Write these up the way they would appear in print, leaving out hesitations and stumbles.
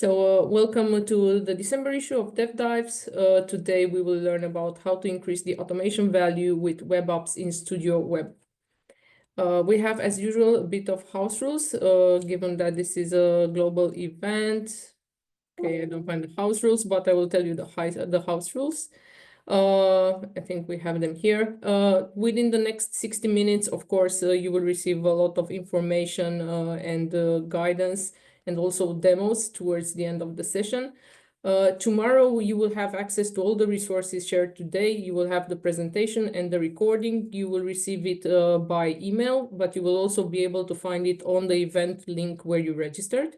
Welcome to the December issue of Dev Dives. Today we will learn about how to increase the automation value with web apps in Studio Web. We have, as usual, a bit of house rules, given that this is a global event. Okay, I don't find the house rules, but I will tell you the house rules. I think we have them here. Within the next 60 minutes, of course, you will receive a lot of information and guidance and also demos towards the end of the session. Tomorrow, you will have access to all the resources shared today. You will have the presentation and the recording. You will receive it by email, but you will also be able to find it on the event link where you registered.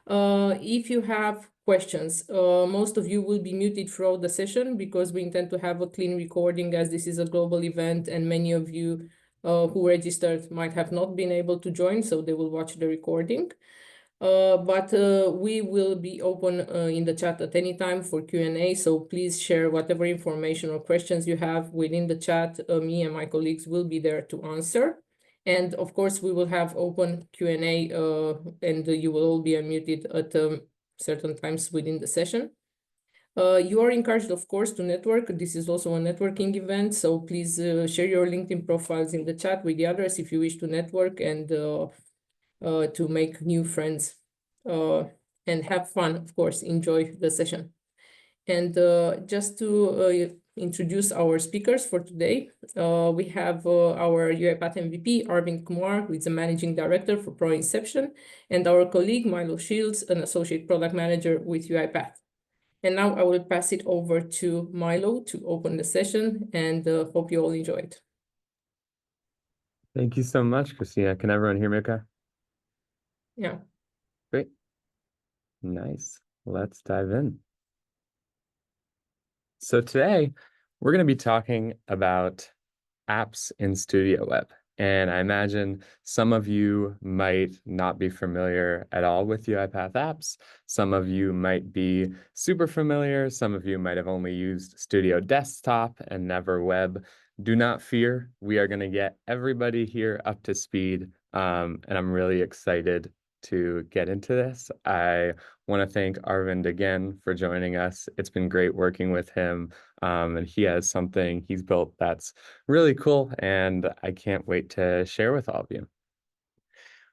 If you have questions, most of you will be muted throughout the session because we intend to have a clean recording as this is a global event and many of you who registered might have not been able to join, so they will watch the recording. But we will be open in the chat at any time for Q&A, so please share whatever information or questions you have within the chat. Me and my colleagues will be there to answer. And of course, we will have open Q&A and you will all be unmuted at certain times within the session. You are encouraged, of course, to network. This is also a networking event, so please share your LinkedIn profiles in the chat with the others if you wish to network and to make new friends and have fun, of course, enjoy the session. And just to introduce our speakers for today, we have our UiPath MVP, Arvind Kumar, who is a managing director for Pro Inception, and our colleague, Milo Shields, an associate product manager with UiPath. And now I will pass it over to Milo to open the session, and hope you all enjoy it. Thank you so much, Christina. Can everyone hear me okay? Yeah. Great. Nice. Let's dive in. So today, we're going to be talking about apps in Studio Web. And I imagine some of you might not be familiar at all with UiPath apps. Some of you might be super familiar. Some of you might have only used Studio Desktop and never web. Do not fear. We are going to get everybody here up to speed. And I'm really excited to get into this. I want to thank Arvind again for joining us. It's been great working with him, and he has something he's built that's really cool, and I can't wait to share with all of you.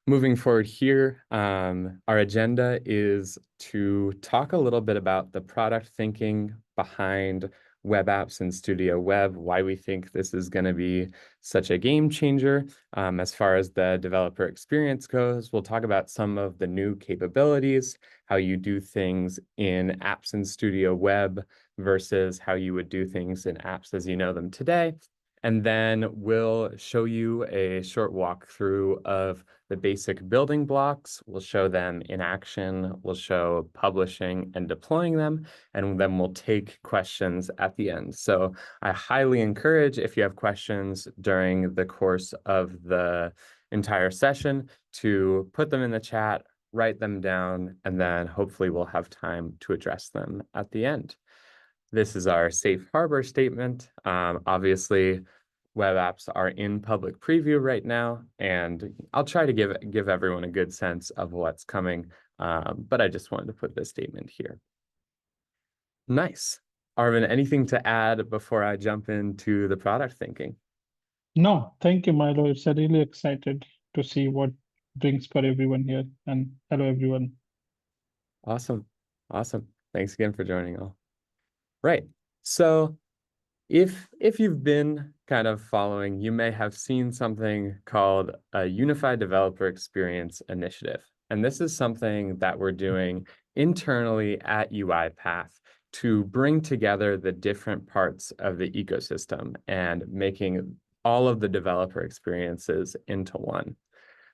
Moving forward here, our agenda is to talk a little bit about the product thinking behind web apps in Studio Web, why we think this is going to be such a game changer. As far as the developer experience goes, we'll talk about some of the new capabilities, how you do things in apps in Studio Web versus how you would do things in apps as you know them today. And then we'll show you a short walkthrough of the basic building blocks. We'll show them in action. We'll show publishing and deploying them. And then we'll take questions at the end. So I highly encourage, if you have questions during the course of the entire session, to put them in the chat, write them down, and then hopefully we'll have time to address them at the end. This is our safe harbor statement. Obviously, web apps are in public preview right now, and I'll try to give everyone a good sense of what's coming, but I just wanted to put this statement here. Nice. Arvind, anything to add before I jump into the product thinking? No, thank you, Milo. It's really excited to see what brings for everyone here. And hello, everyone. Awesome. Awesome. Thanks again for joining all. Right. So if you've been kind of following, you may have seen something called a Unified Developer Experience Initiative. And this is something that we're doing internally at UiPath to bring together the different parts of the ecosystem and making all of the developer experiences into one.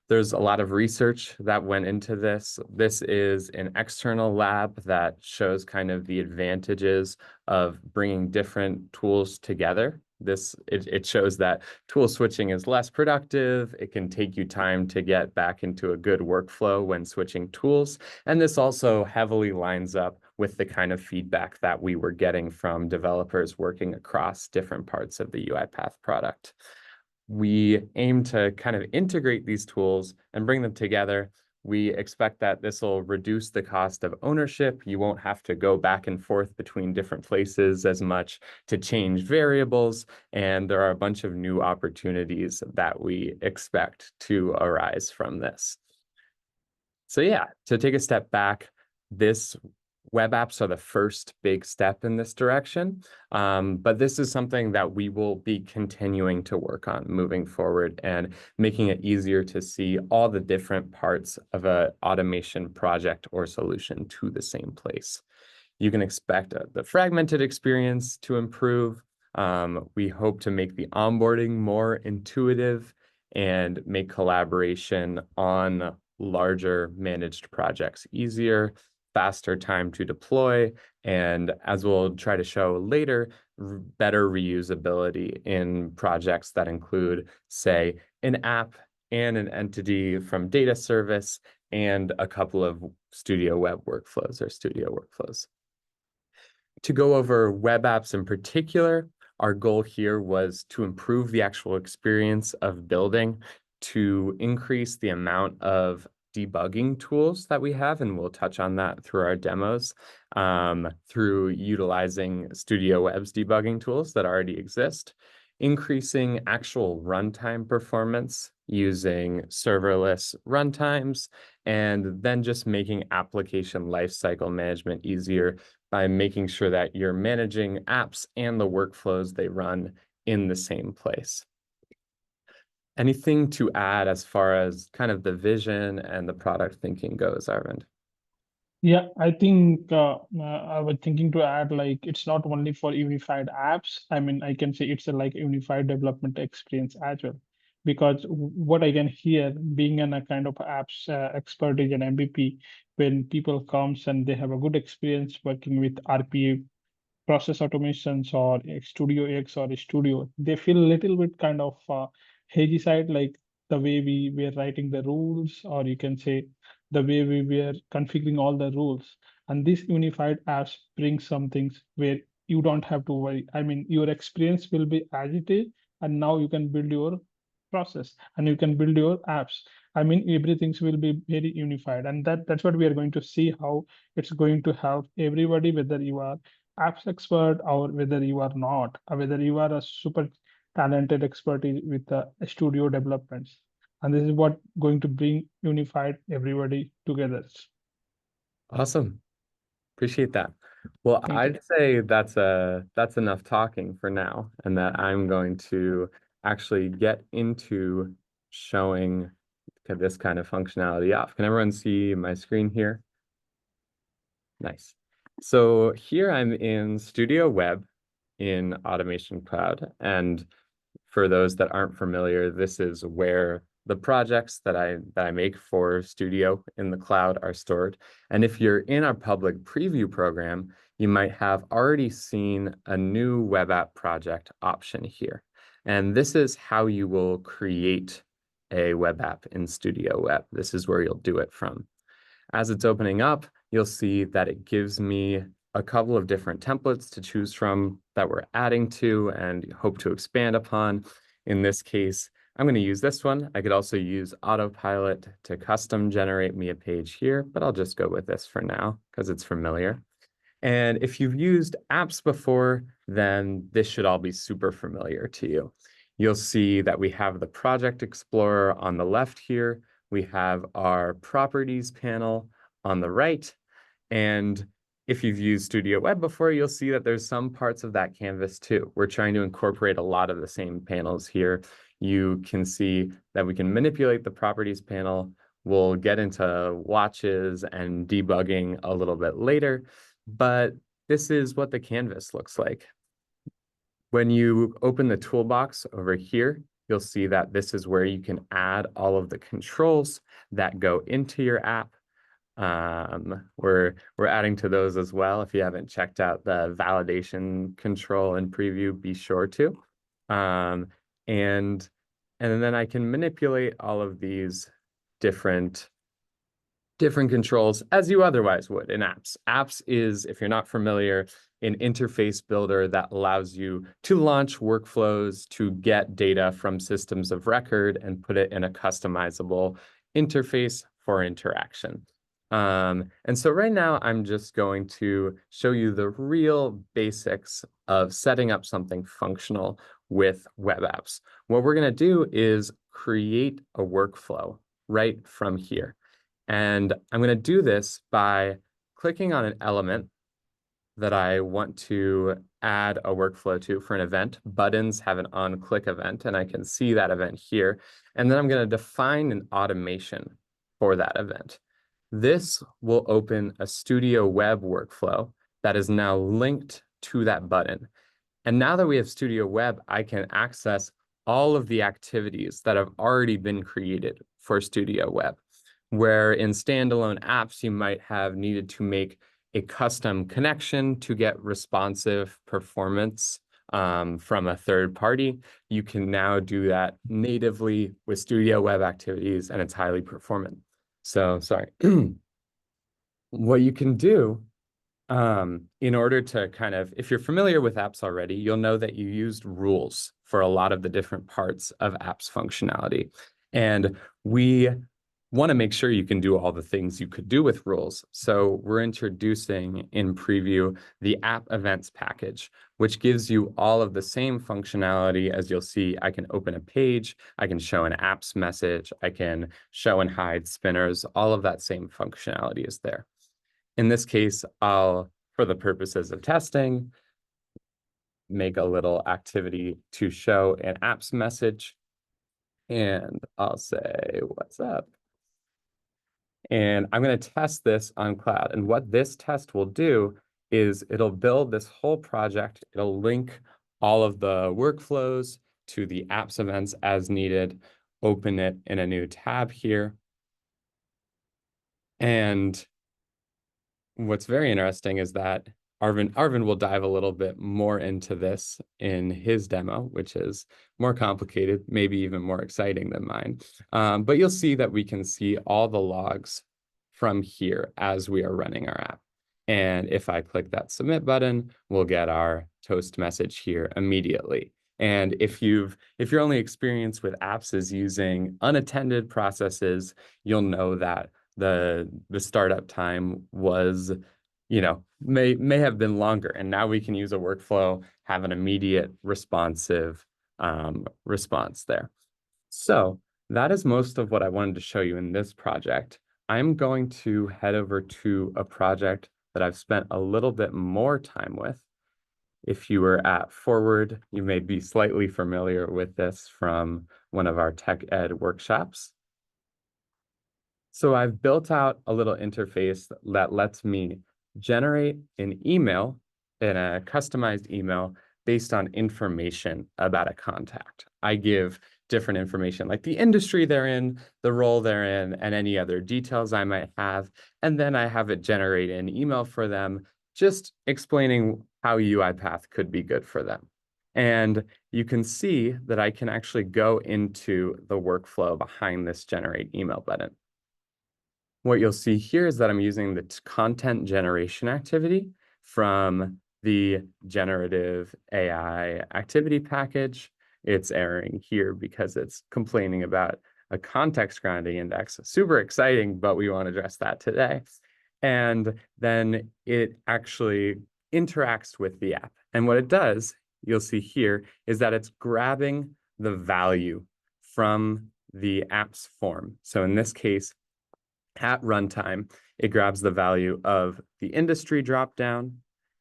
There's a lot of research that went into this. This is an external lab that shows kind of the advantages of bringing different tools together. It shows that tool switching is less productive. It can take you time to get back into a good workflow when switching tools. And this also heavily lines up with the kind of feedback that we were getting from developers working across different parts of the UiPath product. We aim to kind of integrate these tools and bring them together We expect that this will reduce the cost of ownership. You won't have to go back and forth between different places as much to change variables. And there are a bunch of new opportunities that we expect to arise from this. So yeah, to take a step back, this web apps are the first big step in this direction, but this is something that we will be continuing to work on moving forward and making it easier to see all the different parts of an automation project or solution to the same place. You can expect the fragmented experience to improve. We hope to make the onboarding more intuitive and make collaboration on larger managed projects easier, faster time to deploy, and as we'll try to show later, better reusability in projects that include, say, an app and an entity from data service and a couple of Studio Web workflows or Studio workflows. To go over web apps in particular, our goal here was to improve the actual experience of building, to increase the amount of debugging tools that we have, and we'll touch on that through our demos, through utilizing Studio Web's debugging tools that already exist, increasing actual runtime performance using serverless runtimes, and then just making application lifecycle management easier by making sure that you're managing apps and the workflows they run in the same place. Anything to add as far as kind of the vision and the product thinking goes, Arvind? Yeah, I think I was thinking to add, like, it's not only for unified apps. I mean, I can say it's a like unified development experience as well. Because what I can hear, being in a kind of apps expertise and MVP, when people comes and they have a good experience working with RPA process automations or Studio X or Studio, they feel a little bit kind of hazy side, like the way we were writing the rules, or you can say the way we were configuring all the rules. And this unified apps brings some things where you don't have to worry. I mean, your experience will be as it is, and now you can build your process and you can build your apps. I mean, everything will be very unified, and that's what we are going to see, how it's going to help everybody, whether you are apps expert or whether you are not, or whether you are a super talented expert with the studio developments. And this is what going to bring unified everybody together. Awesome. Appreciate that. Well, Thank I'd you. say that's enough talking for now, and that I'm going to actually get into showing this kind of functionality off. Can everyone see my screen here? Nice. So here I'm in Studio Web in Automation Cloud, and for those that aren't familiar, this is where the projects that I make for Studio in the cloud are stored. And if you're in our public preview program, you might have already seen a new web app project option here. And this is how you will create a web app in Studio Web. This is where you'll do it from. As it's opening up, you'll see that it gives me a couple of different templates to choose from that we're adding to and hope to expand upon. In this case, I'm going to use this one. I could also use Autopilot to custom generate me a page here, but I'll just go with this for now because it's familiar. And if you've used apps before, then this should all be super familiar to you. You'll see that we have the Project Explorer on the left here. We have our Properties panel on the right. And if you've used Studio Web before, you'll see that there's some parts of that canvas too. We're trying to incorporate a lot of the same panels here. You can see that we can manipulate the Properties panel. We'll get into watches and debugging a little bit later, but this is what the canvas looks like. When you open the toolbox over here, you'll see that this is where you can add all of the controls that go into your app. We're adding to those as well. If you haven't checked out the validation control in preview, be sure to. And then I can manipulate all of these different controls as you otherwise would in apps. Apps is, if you're not familiar, an interface builder that allows you to launch workflows, to get data from systems of record and put it in a customizable interface for interaction. And so right now I'm just going to show you the real basics of setting up something functional with web apps. What we're going to do is create a workflow right from here. And I'm going to do this by clicking on an element that I want to add a workflow to for an event. Buttons have an on-click event, and I can see that event here. And then I'm going to define an automation for that event. This will open a Studio Web workflow that is now linked to that button. And now that we have Studio Web, I can access all of the activities that have already been created for Studio Web. Where in standalone apps, you might have needed to make a custom connection to get responsive performance from a third party. You can now do that natively with Studio Web activities, and it's highly performant. So, sorry. What you can do in order to kind of, if you're familiar with apps already, you'll know that you used rules for a lot of the different parts of apps functionality. And we want to make sure you can do all the things you could do with rules. So we're introducing in preview the app events package, which gives you all of the same functionality. As you'll see, I can open a page, I can show an apps message, I can show and hide spinners, all of that same functionality is there. In this case, I'll, for the purposes of testing, make a little activity to show an apps message. And I'll say, what's up? And I'm going to test this on cloud. And what this test will do is it'll build this whole project. It'll link all of the workflows to the apps events as needed, open it in a new tab here. And what's very interesting is that Arvind will dive a little bit more into this in his demo, which is more complicated, maybe even more exciting than mine. But you'll see that we can see all the logs from here as we are running our app. And if I click that submit button, we'll get our toast message here immediately. And if your only experience with apps is using unattended processes, you'll know that the startup time was, may have been longer. And now we can use a workflow, have an immediate responsive response there. So that is most of what I wanted to show you in this project. I'm going to head over to a project that I've spent a little bit more time with. If you were at Forward, you may be slightly familiar with this from one of our tech ed workshops. So I've built out a little interface that lets me generate an email, in a customized email based on information about a contact. I give different information like the industry they're in, the role they're in, and any other details I might have. And then I have it generate an email for them, just explaining how UiPath could be good for them. And you can see that I can actually go into the workflow behind this generate email button. What you'll see here is that I'm using the content generation activity from the generative AI activity package. It's erroring here because it's complaining about a context grounding index. Super exciting, but we won't address that today. And then it actually interacts with the app. And what it does, you'll see here, is that it's grabbing the value from the app's form. So in this case, at runtime, it grabs the value of the industry dropdown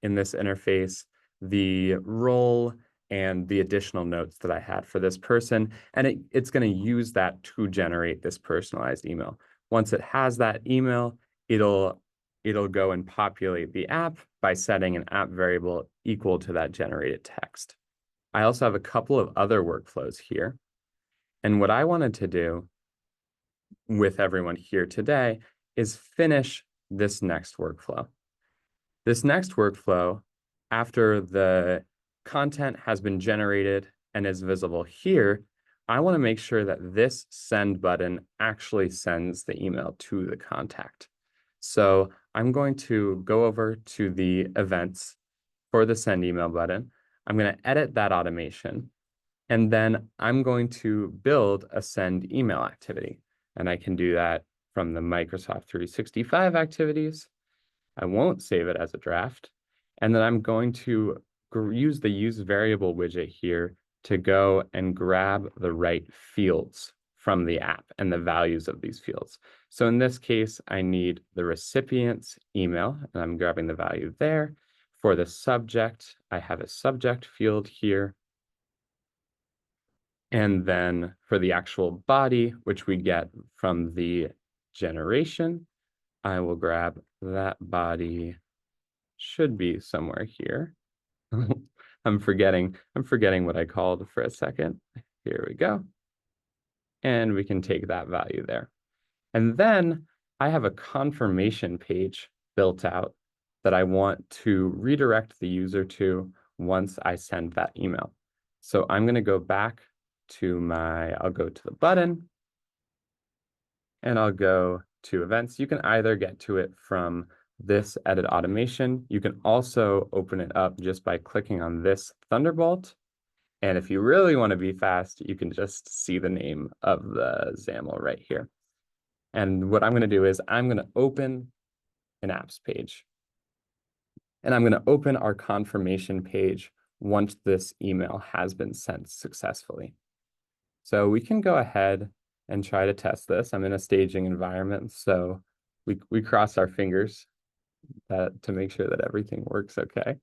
in this interface, the role, and the additional notes that I had for this person. And it's going to use that to generate this personalized email. Once it has that email, it'll go and populate the app by setting an app variable equal to that generated text. I also have a couple of other workflows here. And what I wanted to do with everyone here today is finish this next workflow. This next workflow, after the content has been generated and is visible here, I want to make sure that this send button actually sends the email to the contact. So I'm going to go over to the events for the send email button. I'm going to edit that automation, and then I'm going to build a send email activity. And I can do that from the Microsoft 365 activities. I won't save it as a draft. And then I'm going to use the use variable widget here to go and grab the right fields from the app and the values of these fields. So in this case, I need the recipient's email, and I'm grabbing the value there. For the subject, I have a subject field here. And then for the actual body, which we get from the generation, I will grab that body, should be somewhere here. I'm forgetting what I called for a second. Here we go. And we can take that value there. And then I have a confirmation page built out that I want to redirect the user to once I send that email. So I'm going to go back to I'll go to the button and I'll go to events. You can either get to it from this edit automation. You can also open it up just by clicking on this Thunderbolt. And if you really want to be fast, you can just see the name of the XAML right here. And what I'm going to do is I'm going to open an apps page. And I'm going to open our confirmation page once this email has been sent successfully. So we can go ahead and try to test this. I'm in a staging environment, so we cross our fingers to make sure that everything works okay.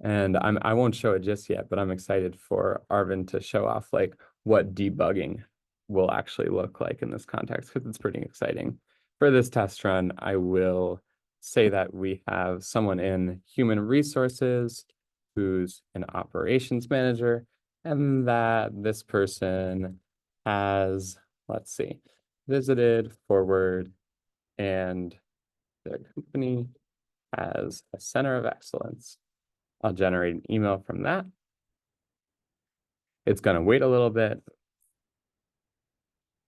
And I won't show it just yet, but I'm excited for Arvind to show off like what debugging will actually look like in this context, because it's pretty exciting. For this test run, I will say that we have someone in human resources who's an operations manager, and that this person has, let's see, visited Forward, and their company has a center of excellence. I'll generate an email from that. It's going to wait a little bit.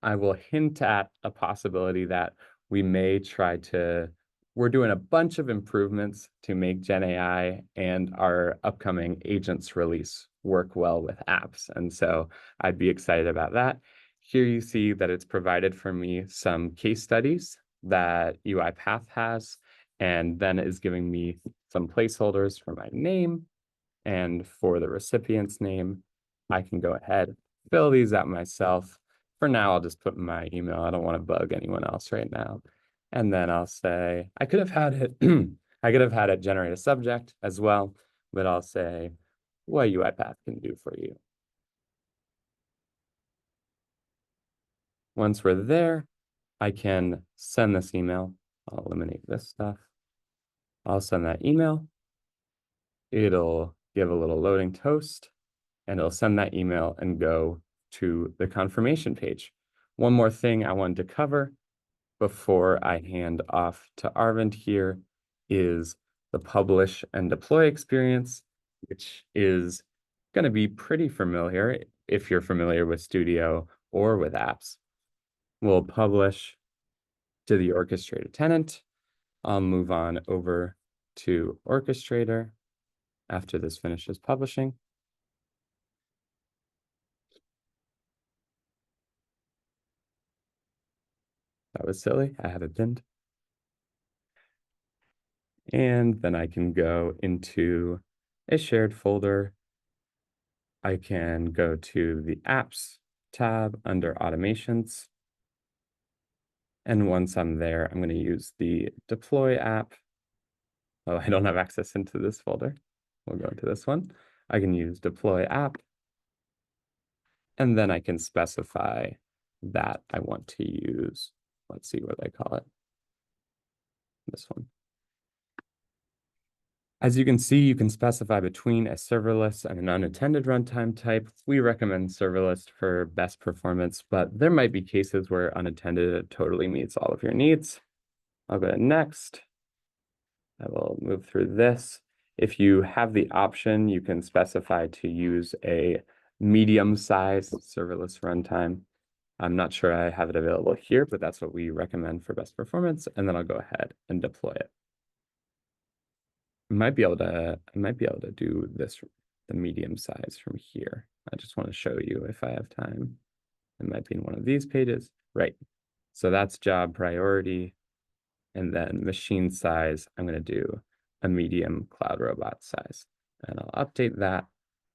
I will hint at a possibility that we may try to, we're doing a bunch of improvements to make GenAI and our upcoming agents release work well with apps. And so I'd be excited about that. Here you see that it's provided for me some case studies that UiPath has, and then is giving me some placeholders for my name. And for the recipient's name, I can go ahead, fill these out myself. For now, I'll just put my email. I don't want to bug anyone else right now. And then I'll say, I could have had it, I could have had it generate a subject as well, but I'll say what UiPath can do for you. Once we're there, I can send this email. I'll eliminate this stuff. I'll send that email. It'll give a little loading toast, and it'll send that email and go to the confirmation page. One more thing I wanted to cover before I hand off to Arvind here is the publish and deploy experience, which is going to be pretty familiar if you're familiar with Studio or with apps. We'll publish to the orchestrator tenant. I'll move on over to orchestrator after this finishes publishing. That was silly. I have it pinned. And then I can go into a shared folder. I can go to the apps tab under automations. And once I'm there, I'm going to use the deploy app. Oh, I don't have access into this folder. We'll go into this one. I can use deploy app. And then I can specify that I want to use, let's see what I call it. This one. As you can see, you can specify between a serverless and an unattended runtime type. We recommend serverless for best performance, but there might be cases where unattended totally meets all of your needs. I'll go to next. I will move through this. If you have the option, you can specify to use a medium-sized serverless runtime. I'm not sure I have it available here, but that's what we recommend for best performance. And then I'll go ahead and deploy it. I might be able to do this the medium size from here. I just want to show you if I have time. It might be in one of these pages. Right. So that's job priority. And then machine size, I'm going to do a medium cloud robot size. And I'll update that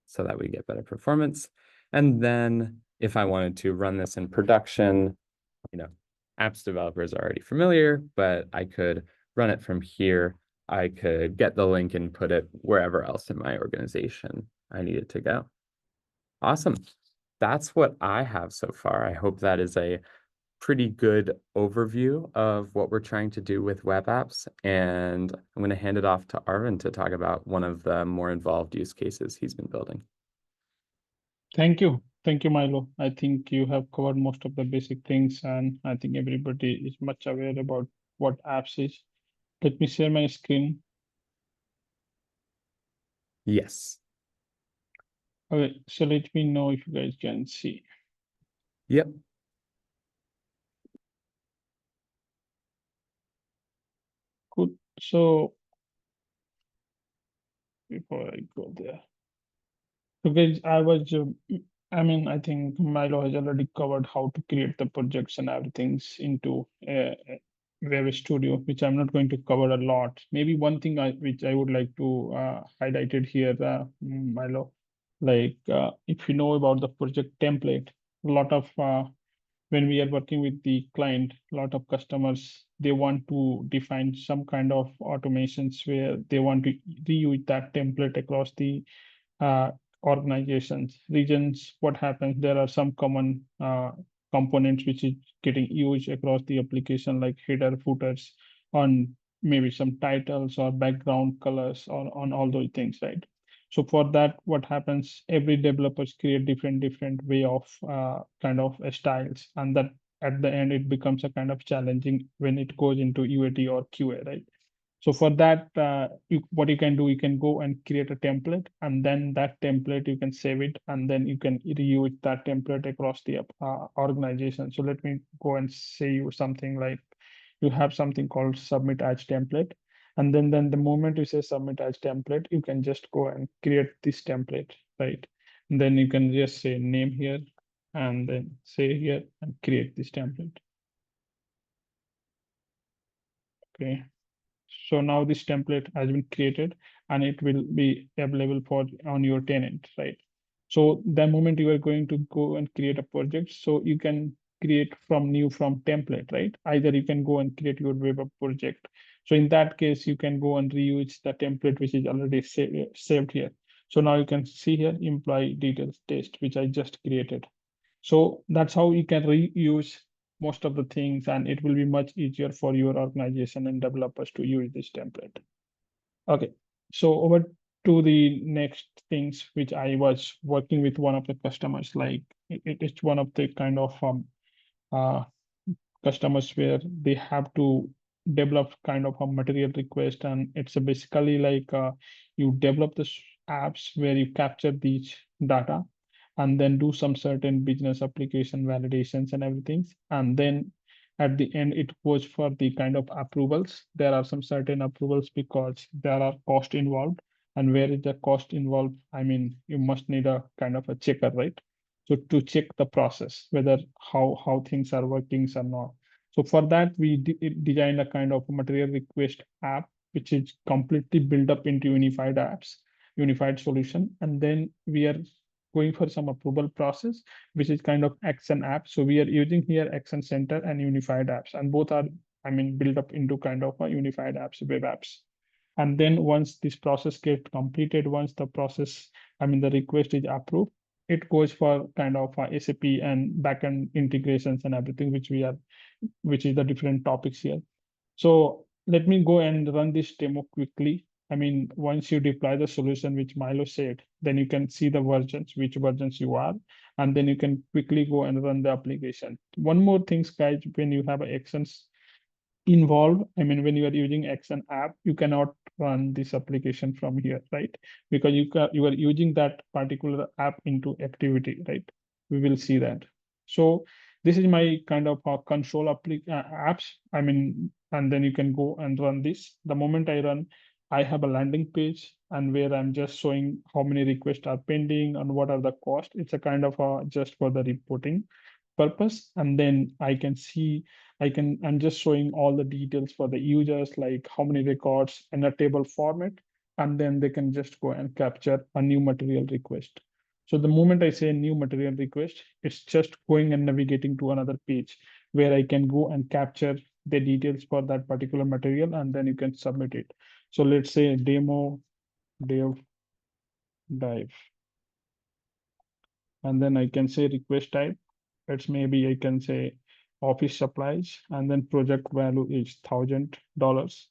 so that we get better performance. And then if I wanted to run this in production, apps developers are already familiar, but I could run it from here. I could get the link and put it wherever else in my organization I need it to go. Awesome. That's what I have so far. I hope that is a pretty good overview of what we're trying to do with web apps. And I'm going to hand it off to Arvind to talk about one of the more involved use cases he's been building. Thank you. Thank you, Milo. I think you have covered most of the basic things, and I think everybody is much aware about what apps is. Let me share my screen. Yes. Okay, so let me know if you guys can see. Yep. Good. So before I go there, so guys, I think Milo has already covered how to create the projects and everything into Web Studio, which I'm not going to cover a lot. Maybe one thing which I would like to highlight it here, Milo, like if you know about the project template, a lot of when we are working with the client, a lot of customers, they want to define some kind of automations where they want to reuse that template across the uh, organizations, regions. What happens? There are some common components which is getting used across the application, like header, footers, on maybe some titles or background colors or on all those things, right? So for that, what happens? Every developers create different way of kind of styles, and that at the end it becomes a kind of challenging when it goes into UAT or QA, right? So for that, what you can do, you can go and create a template, and then that template you can save it, and then you can reuse that template across the organization. So let me go and say you something like you have something called submit as template, and then the moment you say submit as template, you can just go and create this template, right? And then you can just say name here, and then say here and create this template. Okay. So now this template has been created and it will be available for on your tenant, right? So the moment you are going to go and create a project, so you can create from template, right? Either you can go and create your web app project. So in that case, you can go and reuse the template which is already saved here. So now you can see here employee details test, which I just created. So that's how you can reuse most of the things, and it will be much easier for your organization and developers to use this template. Okay, so over to the next things which I was working with one of the customers, like it's one of the kind of uh, customers where they have to develop kind of a material request, and it's basically like you develop the apps where you capture these data and then do some certain business application validations and everything, and then at the end it goes for the kind of approvals. There are some certain approvals because there are cost involved, and where is the cost involved, I mean, you must need a kind of a checker, right? So to check the process whether how things are working or not. So for that, we designed a kind of material request app, which is completely built up into unified apps, unified solution. And then we are going for some approval process, which is kind of action app. So we are using here Action Center and unified apps, and both are, I mean, built up into kind of a unified apps, web apps. And then once this process gets completed, once the process, I mean, the request is approved, it goes for kind of SAP and backend integrations and everything, which is the different topics here. So let me go and run this demo quickly. I mean, once you deploy the solution, which Milo said, then you can see the versions, which versions you are, and then you can quickly go and run the application. One more thing, guys, when you have actions involved, I mean, when you are using Action app, you cannot run this application from here, right? Because you are using that particular app into activity, right? We will see that. So this is my kind of control apps. I mean, and then you can go and run this. The moment I run, I have a landing page and where I'm just showing how many requests are pending and what are the costs. It's a kind of just for the reporting purpose. And then I can see, I'm just showing all the details for the users, like how many records in a table format, and then they can just go and capture a new material request. So the moment I say new material request, it's just going and navigating to another page where I can go and capture the details for that particular material, and then you can submit it. So let's say demo dev dive, and then I can say request type. It's maybe I can say office supplies, and then project value is $1,000.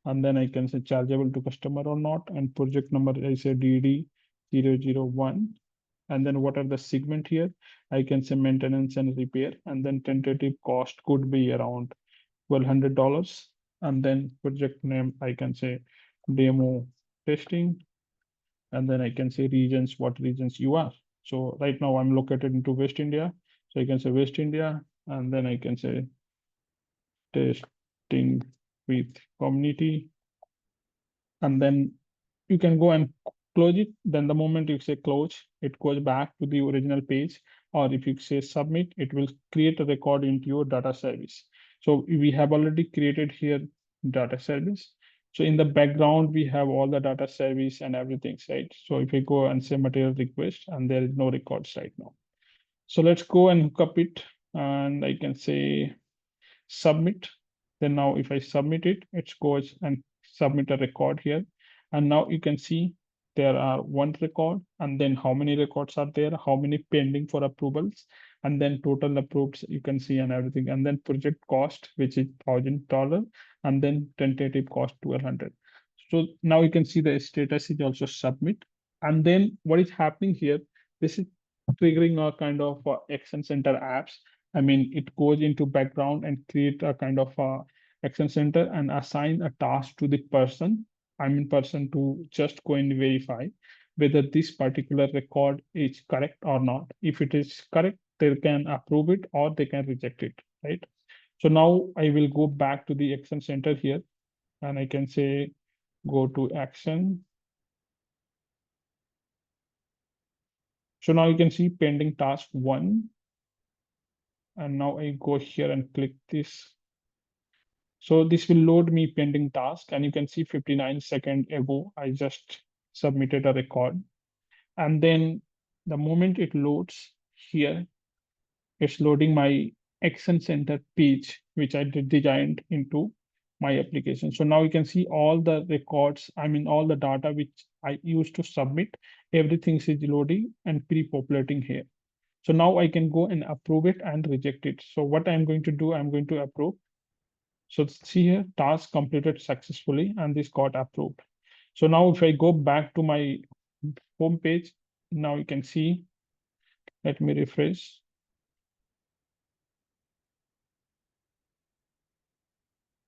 And then I can say chargeable to customer or not, and project number I say DD001. And then what are the segment here? I can say maintenance and repair, and then tentative cost could be around $1,200. And then project name, I can say demo testing, and then I can say regions, what regions you are. So right now I'm located into West India. So I can say West India, and then I can say testing with community, and then you can go and close it. Then the moment you say close, it goes back to the original page. Or if you say submit, it will create a record into your data service. So we have already created here data service. So in the background, we have all the data service and everything, right? So if I go and say material request, and there is no records right now. So let's go and hook up it, and I can say submit. Then now if I submit it, it goes and submit a record here. And now you can see there are one record, and then how many records are there, how many pending for approvals, and then total approved you can see and everything. And then project cost, which is $1,000, and then tentative cost 1,200. So now you can see the status is also submit. And then what is happening here, this is triggering a kind of action center apps. I mean, it goes into background and create a kind of action center and assign a task to the person. I mean, person to just go and verify whether this particular record is correct or not. If it is correct, they can approve it or they can reject it, right? So now I will go back to the action center here, and I can say, go to action. So now you can see pending task 1. And now I go here and click this. So this will load me pending task, and you can see 59 seconds ago, I just submitted a record. And then the moment it loads here, it's loading my action center page, which I designed into my application. So now you can see all the records, I mean, all the data which I used to submit, everything is loading and pre-populating here. So now I can go and approve it and reject it. So what I'm going to do, I'm going to approve. So see here, task completed successfully, and this got approved. So now if I go back to my home page, now you can see, let me refresh.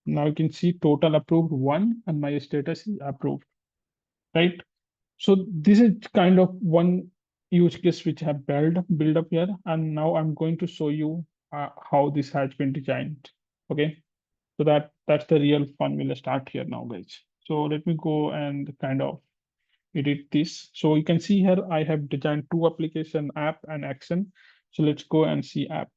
Now you can see total approved 1 and my status is approved, right? So this is kind of one use case which I have built up here. And now I'm going to show you how this has been designed. Okay. So that's the real fun. We'll start here now, guys. So let me go and kind of edit this. So you can see here, I have designed 2 application, app and action. So let's go and see app.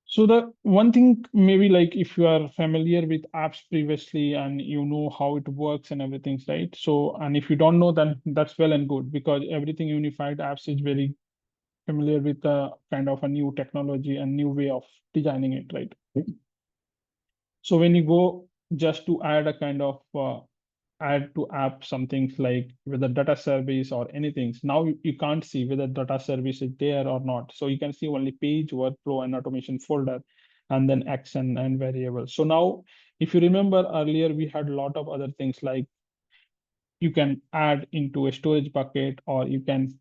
So the one thing, maybe like if you are familiar with apps previously and you know how it works and everything, right? So, and if you don't know, then that's well and good, because everything unified apps is very familiar with the kind of a new technology and new way of designing it, right? So when you go just to add a kind of add to app something like with the data service or anything, now you can't see whether data service is there or not. So you can see only page, workflow, and automation folder, and then action and variable. So now, if you remember earlier, we had a lot of other things like you can add into a storage bucket, or you can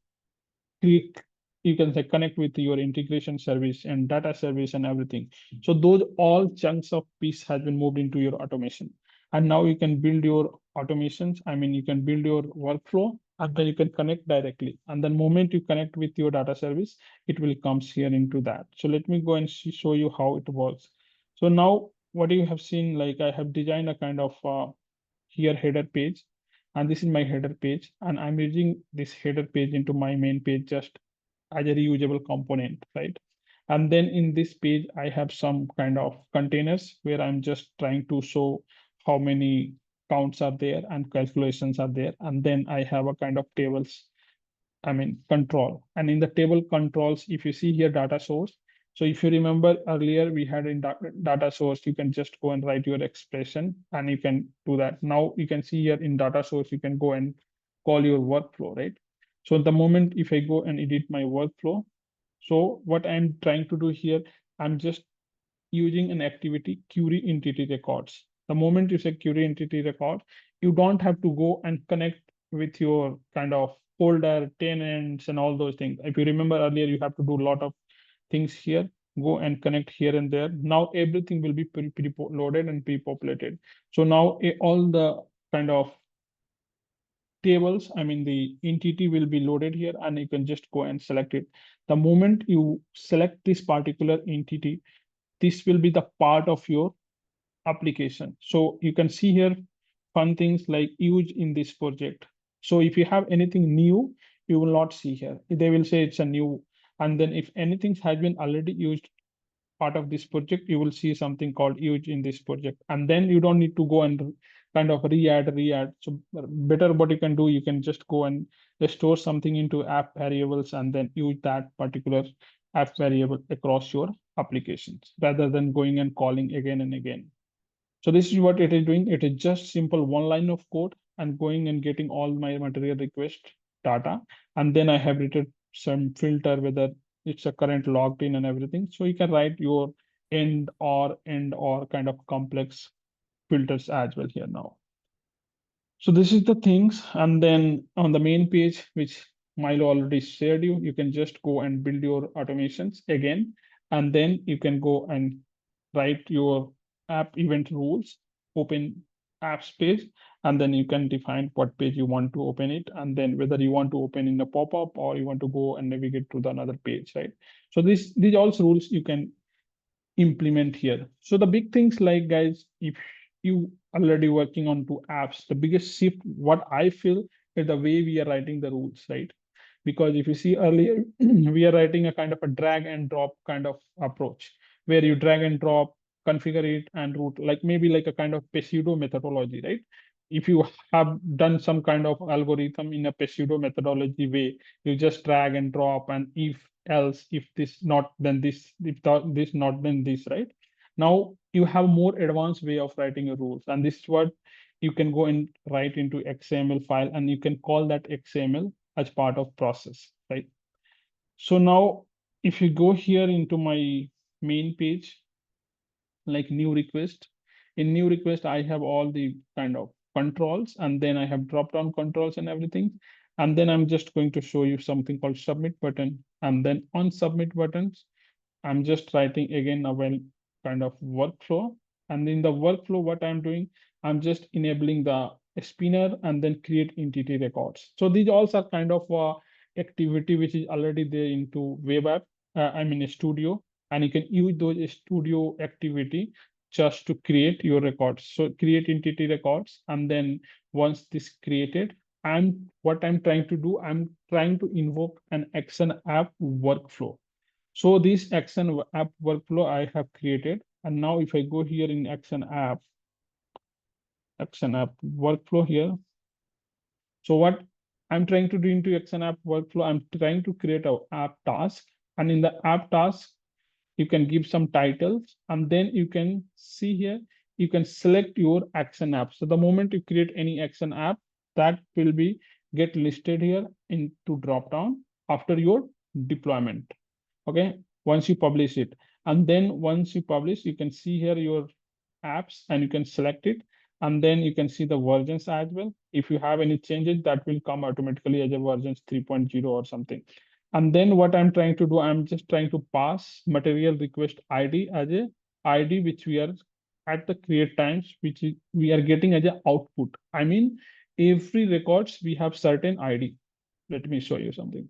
click, you can say connect with your integration service and data service and everything. So those all chunks of piece has been moved into your automation. And now you can build your automations. I mean, you can build your workflow, and then you can connect directly. And then moment you connect with your data service, it will comes here into that. So let me go and show you how it works. So now what you have seen, like I have designed a kind of here header page, and this is my header page, and I'm using this header page into my main page just as a reusable component, right? And then in this page, I have some kind of containers where I'm just trying to show how many counts are there and calculations are there. And then I have a kind of tables, control. And in the table controls, if you see here data source, so if you remember earlier, we had in data source, you can just go and write your expression and you can do that. Now you can see here in data source, you can go and call your workflow, right? So the moment if I go and edit my workflow, so what I'm trying to do here, I'm just using an activity query entity records. The moment you say query entity record, you don't have to go and connect with your kind of folder, tenants, and all those things. If you remember earlier, you have to do a lot of things here, go and connect here and there. Now everything will be pre-loaded and pre-populated. So now all the kind of tables, the entity will be loaded here and you can just go and select it. The moment you select this particular entity, this will be the part of your application. So you can see here fun things like use in this project. So if you have anything new, you will not see here. They will say it's a new. And then if anything has been already used part of this project, you will see something called use in this project. And then you don't need to go and kind of re-add. So better what you can do, you can just go and store something into app variables and then use that particular app variable across your applications rather than going and calling again and again. So this is what it is doing. It is just simple one line of code and going and getting all my material request data. And then I have written some filter, whether it's a current logged in and everything. So you can write your end or kind of complex filters as well here now. So this is the things. And then on the main page, which Milo already shared you can just go and build your automations again. And then you can go and write your app event rules, open apps page, and then you can define what page you want to open it, and then whether you want to open in a pop-up or you want to go and navigate to the another page, right? So these all rules you can implement here. So the big things, like guys, if you already working on two apps, the biggest shift what I feel is the way we are writing the rules, right? Because if you see earlier, we are writing a kind of a drag and drop kind of approach where you drag and drop, configure it and route, like maybe like a kind of pseudo methodology, right? If you have done some kind of algorithm in a pseudo methodology way, you just drag and drop, and if else, if this not then this, if this not then this, right? Now you have more advanced way of writing your rules, and this is what you can go and write into XML file, and you can call that XML as part of process, right? So now if you go here into my main page, like new request, in new request, I have all the kind of controls, and then I have drop down controls and everything. And then I'm just going to show you something called submit button. And then on submit buttons, I'm just writing again a well kind of workflow. And in the workflow, what I'm doing, I'm just enabling the spinner and then create entity records. So these also are kind of activity which is already there into web app, studio, and you can use those studio activity just to create your records. So create entity records, and then once this created, what I'm trying to do, I'm trying to invoke an action app workflow. So this action app workflow I have created. And now if I go here in action app workflow here. So what I'm trying to do into action app workflow, I'm trying to create an app task. And in the app task, you can give some titles, and then you can see here, you can select your action app. So the moment you create any action app, that will be get listed here into drop down after your deployment. Okay, once you publish it, and then once you publish, you can see here your apps and you can select it, and then you can see the versions as well. If you have any changes, that will come automatically as a versions 3.0 or something. And then what I'm trying to do, I'm just trying to pass material request ID as a ID which we are at the create times, which is, we are getting as a output. Every records we have certain ID. Let me show you something.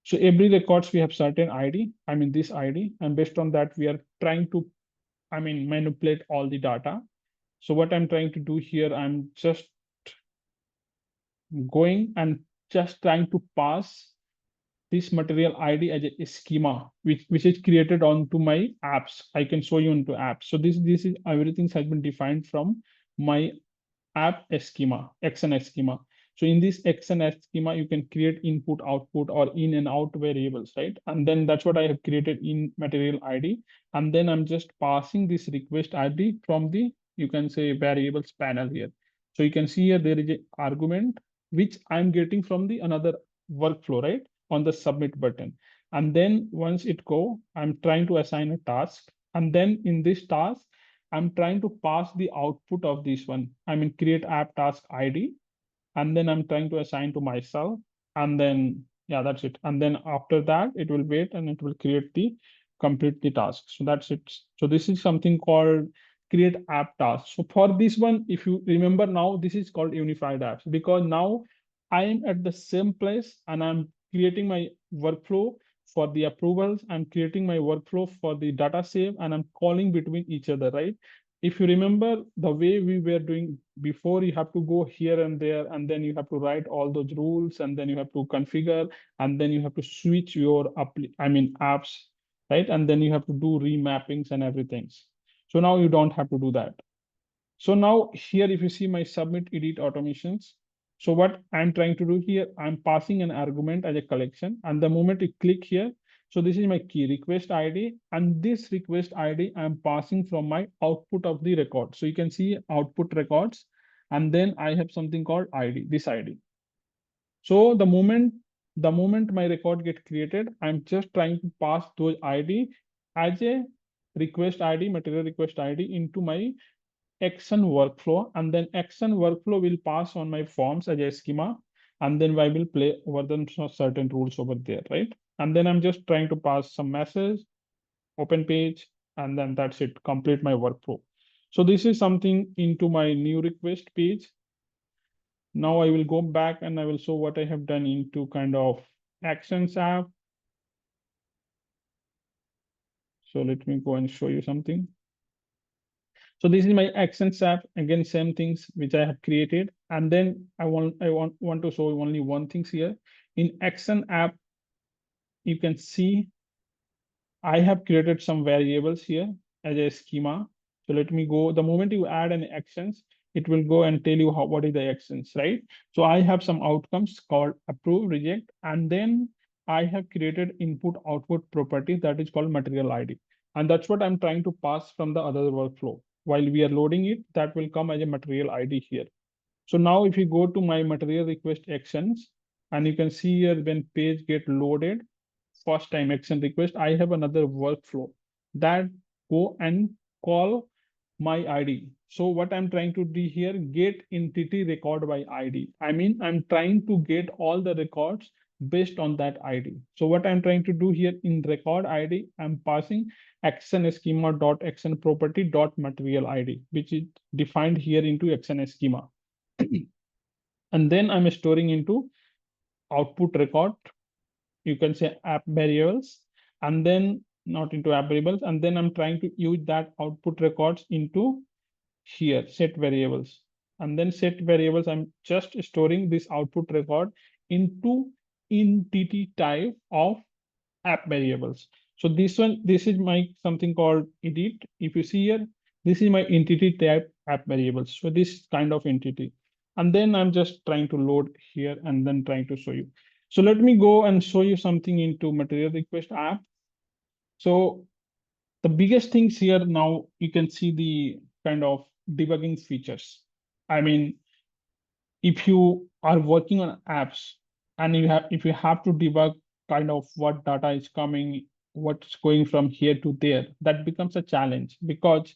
So every records we have certain ID, this ID, and based on that, we are trying to manipulate all the data. So what I'm trying to do here, I'm just going and just trying to pass this material ID as a schema, which is created onto my apps. I can show you into apps. So this is everything has been defined from my app schema, action schema. So in this action schema, you can create input, output, or in and out variables, right? And then that's what I have created in material ID. And then I'm just passing this request ID from the, you can say, variables panel here. So you can see here there is an argument which I'm getting from the another workflow, right? On the submit button. And then once it go, I'm trying to assign a task. And then in this task, I'm trying to pass the output of this one. Create app task ID, and then I'm trying to assign to myself, and then yeah, that's it. And then after that, it will wait and it will complete the task. So that's it. So this is something called create app task. So for this one, if you remember now, this is called unified apps, because now I am at the same place and I'm creating my workflow for the approvals. I'm creating my workflow for the data save, and I'm calling between each other, right? If you remember the way we were doing before, you have to go here and there, and then you have to write all those rules, and then you have to configure, and then you have to switch your apps, right? And then you have to do remappings and everything. So now you don't have to do that. So now here, if you see my submit edit automations, so what I'm trying to do here, I'm passing an argument as a collection. And the moment you click here, so this is my key request ID. And this request ID I'm passing from my output of the record. So you can see output records. And then I have something called ID, this ID. So the moment my record get created, I'm just trying to pass those ID as a request ID, material request ID into my action workflow, and then action workflow will pass on my forms as a schema, and then I will play over them certain rules over there, right? And then I'm just trying to pass some message, open page, and then that's it, complete my workflow. So this is something into my new request page. Now I will go back and I will show what I have done into kind of actions app. So let me go and show you something. So this is my actions app. Again, same things which I have created. And then I want to show only one thing here. In action app, you can see I have created some variables here as a schema. So let me go. The moment you add an actions, it will go and tell you what is the actions, right? So I have some outcomes called approve, reject, and then I have created input output property that is called material ID. And that's what I'm trying to pass from the other workflow. While we are loading it, that will come as a material ID here. So now if you go to my material request actions, and you can see here when page get loaded, first time action request, I have another workflow that go and call my ID. So what I'm trying to do here, get entity record by ID. I'm trying to get all the records based on that ID. So what I'm trying to do here in record ID, I'm passing action schema dot action property dot material ID, which is defined here into action schema. And then I'm storing into output record, you can say app variables, and then not into app variables, and then I'm trying to use that output records into here set variables. And then set variables, I'm just storing this output record into entity type of app variables. So this is my something called edit. If you see here, this is my entity type app variables. So this kind of entity. And then I'm just trying to load here and then trying to show you. So let me go and show you something into material request app. So the biggest things here now, you can see the kind of debugging features. I mean, if you are working on apps and if you have to debug kind of what data is coming, what's going from here to there, that becomes a challenge. Because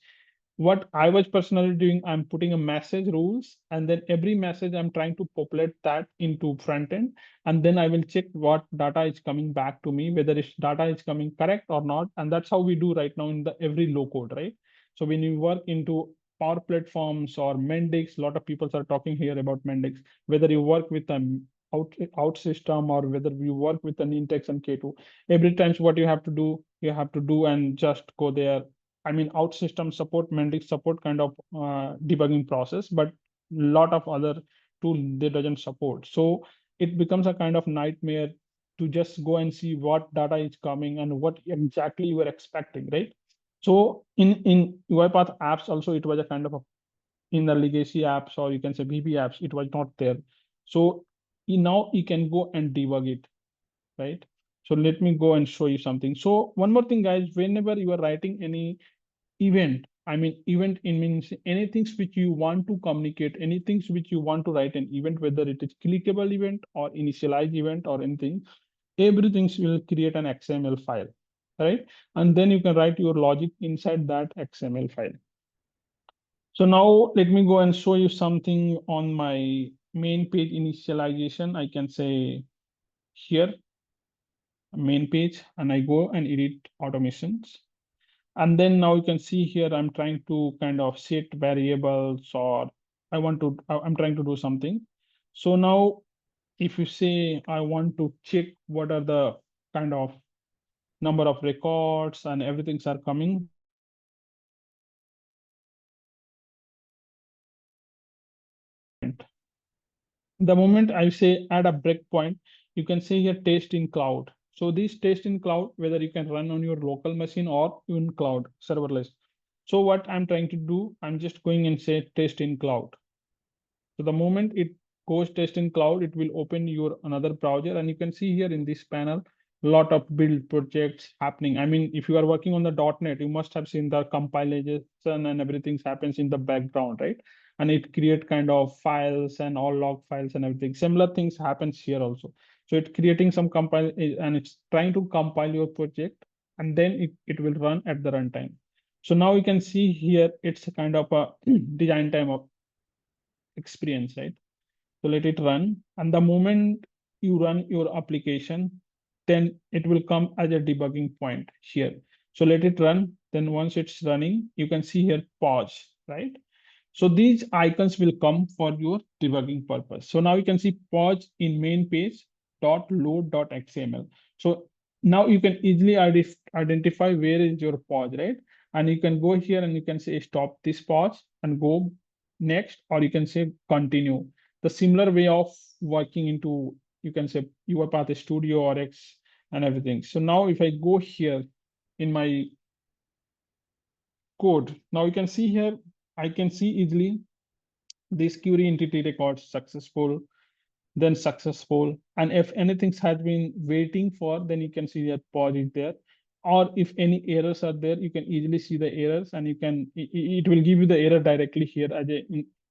what I was personally doing, I'm putting a message rules, and then every message I'm trying to populate that into front end, and then I will check what data is coming back to me, whether it's data is coming correct or not. And that's how we do right now in the every low code, right? So when you work into Power Platforms or Mendix, a lot of people are talking here about Mendix, whether you work with an out system or whether you work with an Intex and K2, every time what you have to do and just go there I mean, out system support, Mendix support kind of debugging process, but lot of other tool they doesn't support. So it becomes a kind of nightmare to just go and see what data is coming and what exactly you were expecting, right? So in UiPath apps also, it was a kind of a, in the legacy apps, or you can say BB apps, it was not there. So now you can go and debug it, right? So let me go and show you something. So one more thing, guys, whenever you are writing any event, I mean, event in means anything which you want to communicate, anything which you want to write an event, whether it is clickable event or initialize event or anything, everything will create an XML file, right? And then you can write your logic inside that XML file. So now let me go and show you something on my main page initialization. I can say here, main page, and I go and edit automations. And then now you can see here, I'm trying to kind of set variables, or I'm trying to do something. So now if you say, I want to check what are the kind of number of records and everything's are coming, the moment I say add a breakpoint, you can say here test in cloud. So this test in cloud, whether you can run on your local machine or in cloud serverless. So what I'm trying to do, I'm just going and say test in cloud. So the moment it goes test in cloud, it will open your another browser, and you can see here in this panel, lot of build projects happening. I mean, if you are working on the .NET, you must have seen the compilation and everything happens in the background, right? And it create kind of files and all log files and everything. Similar things happens here also. So it's creating some compile, and it's trying to compile your project, and then it will run at the runtime. So now you can see here, it's a kind of a design time of experience, right? So let it run. And the moment you run your application, then it will come as a debugging point here. So let it run. Then once it's running, you can see here pause, right? So these icons will come for your debugging purpose. So now you can see pause in main page dot load dot xml. So now you can easily identify where is your pause, right? And you can go here and you can say stop this pause and go next, or you can say continue. The similar way of working into, you can say UiPath Studio or X and everything. So now if I go here in my code, now you can see here, I can see easily this query entity record successful, then successful. And if anything has been waiting for, then you can see that pause is there. Or if any errors are there, you can easily see the errors, and you can, it will give you the error directly here as a,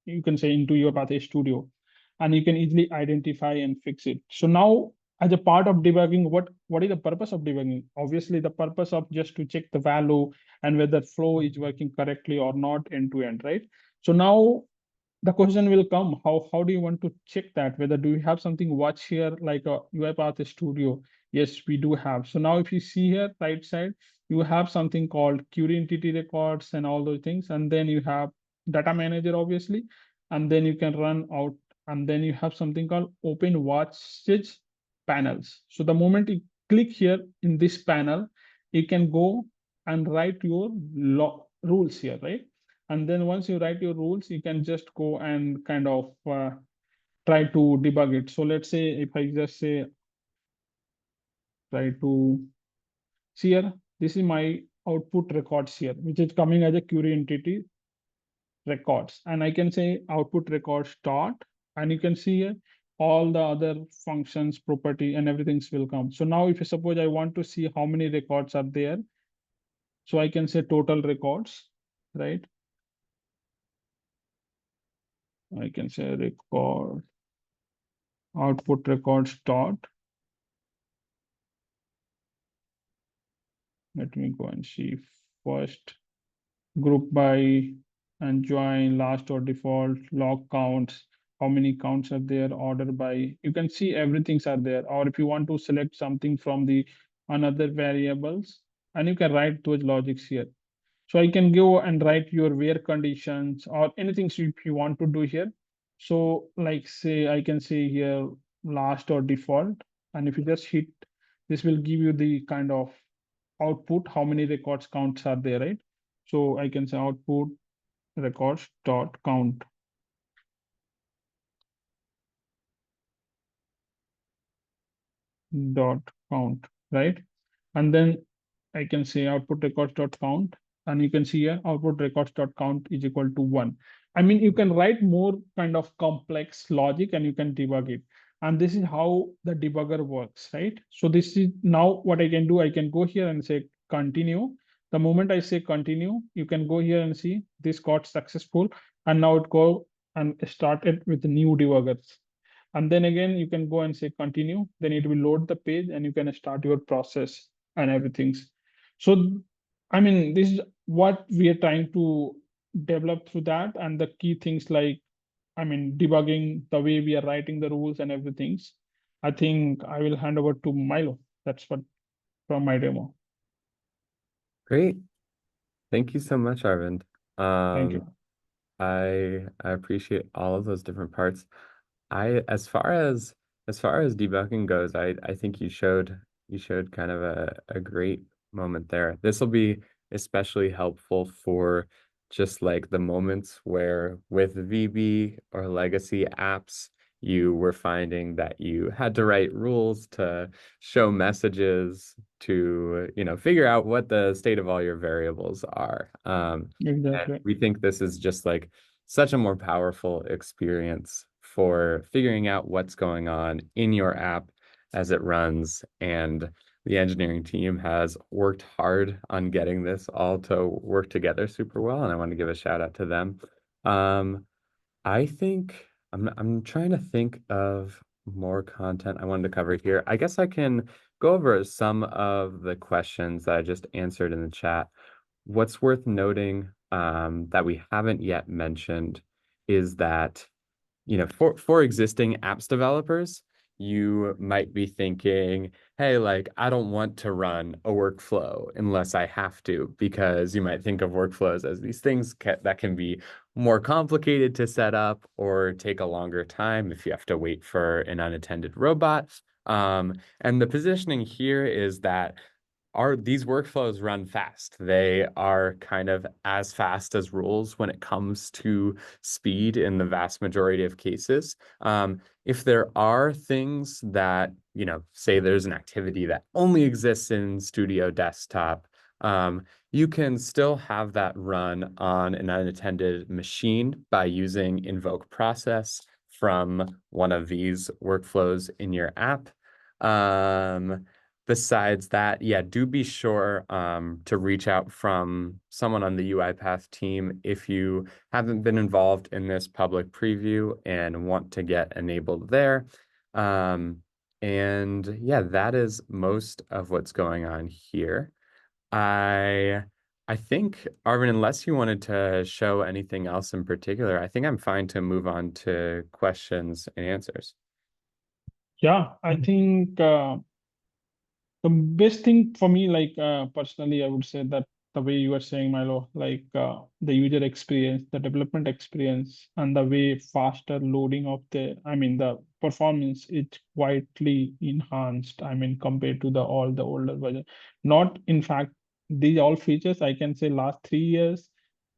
you can say into your Path Studio, and you can easily identify and fix it. So now as a part of debugging, what is the purpose of debugging? Obviously the purpose of just to check the value and whether flow is working correctly or not end to end, right? So now the question will come, how do you want to check that? Whether do you have something watch here like a UiPath Studio? Yes, we do have. So now if you see here right side, you have something called query entity records and all those things, and then you have data manager obviously, and then you can run out, and then you have something called open watches panels. So the moment you click here in this panel, you can go and write your rules here, right? And then once you write your rules, you can just go and kind of try to debug it. So let's say if I just say try to see here, this is my output records here, which is coming as a query entity records, and I can say output record start, and you can see here all the other functions, property, and everything's will come. So now if you suppose I want to see how many records are there, so I can say total records, right? I can say record output record start. Let me go and see first group by and join last or default log counts, how many counts are there, order by, you can see everything's are there. Or if you want to select something from the another variables, and you can write those logics here. So I can go and write your where conditions or anything if you want to do here. So like say, I can say here last or default, and if you just hit, this will give you the kind of output, how many records counts are there, right? So I can say output records dot count dot count, right? And then I can say output records dot count, and you can see here output records dot count is equal to 1. I mean, you can write more kind of complex logic and you can debug it. And this is how the debugger works, right? So this is now what I can do. I can go here and say continue. The moment I say continue, you can go here and see this got successful. And now it go and started with the new debuggers. And then again, you can go and say continue, then it will load the page and you can start your process and everything. So, I mean, this is what we are trying to develop through that. And the key things like, I mean, debugging, the way we are writing the rules and everything. I think I will hand over to Milo. That's what from my demo. Great. Thank you so much, Arvind. Thank you. I appreciate all of those different parts. As far as debugging goes, I think you showed kind of a great moment there. This will be especially helpful for just like the moments where with VB or legacy apps, you were finding that you had to write rules to show messages to, figure out what the state of all your variables are. And Exactly. we think this is just like such a more powerful experience for figuring out what's going on in your app as it runs. And the engineering team has worked hard on getting this all to work together super well. And I want to give a shout out to them. I think I'm trying to think of more content I wanted to cover here. I guess I can go over some of the questions that I just answered in the chat. What's worth noting that we haven't yet mentioned is that, for existing apps developers, you might be thinking, hey, like, I don't want to run a workflow unless I have to, because you might think of workflows as these things that can be more complicated to set up or take a longer time if you have to wait for an unattended robot. And the positioning here is that these workflows run fast. They are kind of as fast as rules when it comes to speed in the vast majority of cases. If there are things that, say there's an activity that only exists in Studio Desktop, you can still have that run on an unattended machine by using invoke process from one of these workflows in your app. Besides that, yeah, do be sure to reach out from someone on the UiPath team if you haven't been involved in this public preview and want to get enabled there. And yeah, that is most of what's going on here. I think, Arvin, unless you wanted to show anything else in particular, I think I'm fine to move on to questions and answers. Yeah, I think the best thing for me, like personally, I would say that the way you are saying, Milo, like the user experience, the development experience, and the way faster loading of the performance is quietly enhanced. I mean, compared to all the older version. Not, in fact, these all features I can say last 3 years,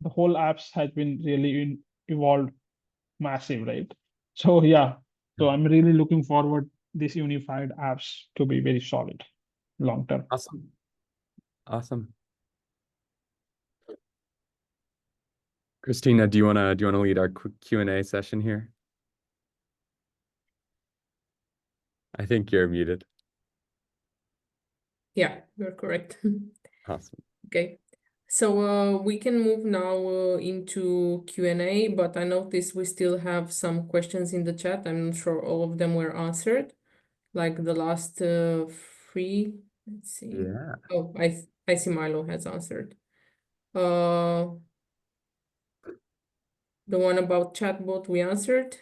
the whole apps has been really evolved massive, right? So yeah, so I'm really looking forward this unified apps to be very solid long term. Awesome. Awesome. Christina, do you wanna lead our quick Q&A session here? I think you're muted. Yeah, you're correct. Awesome. Okay. So we can move now into Q&A, but I noticed we still have some questions in the chat. I'm not sure all of them were answered, like the last three. Let's see. Yeah. Oh, I see Milo has answered. The one about chatbot we answered.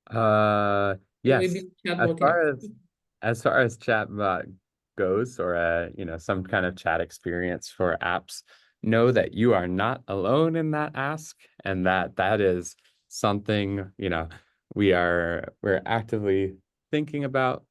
Can we Yes. build As chatbot? far Yeah. as chatbot goes, or some kind of chat experience for apps, know that you are not alone in that ask, and that is something, we're actively thinking about.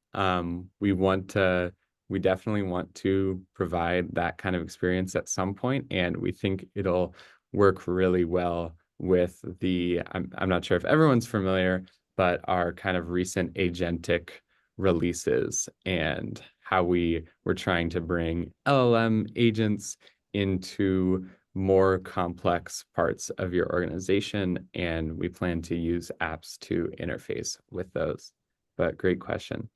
We want to we definitely want to provide that kind of experience at some point, and we think it'll work really well with the, I'm not sure if everyone's familiar, but our kind of recent agentic releases and how we're trying to bring LLM agents into more complex parts of your organization, and we plan to use apps to interface with those. But great question.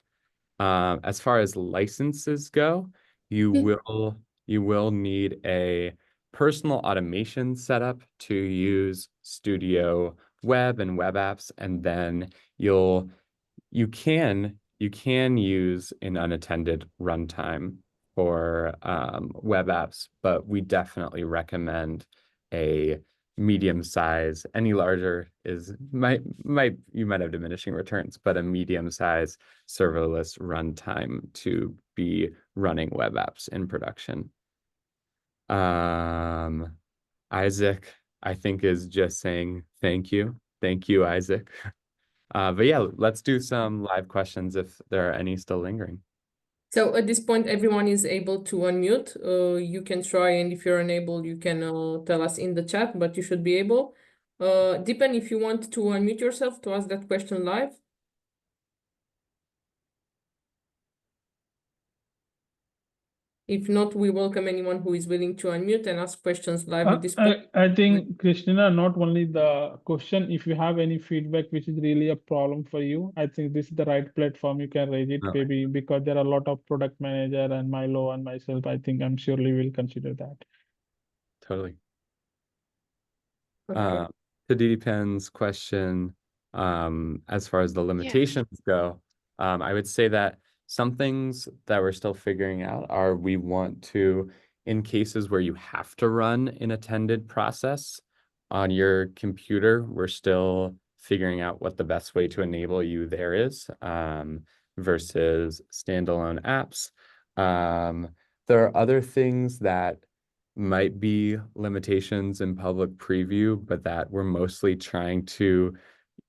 As far as licenses go, you will need a personal automation setup to use Studio Web and web apps, and then you can use an unattended runtime for web apps, but we definitely recommend a medium size. Any larger is you might have diminishing returns, but a medium size serverless runtime to be running web apps in production. Isaac, I think, is just saying thank you. Thank you, Isaac. But yeah, let's do some live questions if there are any still lingering. So at this point, everyone is able to unmute. You can try, and if you're unable, you can tell us in the chat, but you should be able. Deepan, if you want to unmute yourself to ask that question live. If not, we welcome anyone who is willing to unmute and ask questions live at this point. I think, Christina, not only the question, if you have any feedback which is really a problem for you, I think this is the right platform you can raise it, maybe because there are a lot of product manager and Milo and myself. I think I'm surely will consider that. Totally. Okay. To Deepan's question, as far as the limitations go, I would say that some things that we're still figuring out are we want to, in cases where you have to run an attended process on your computer, we're still figuring out what the best way to enable you there is, versus standalone apps. There are other things that might be limitations in public preview, but that we're mostly trying to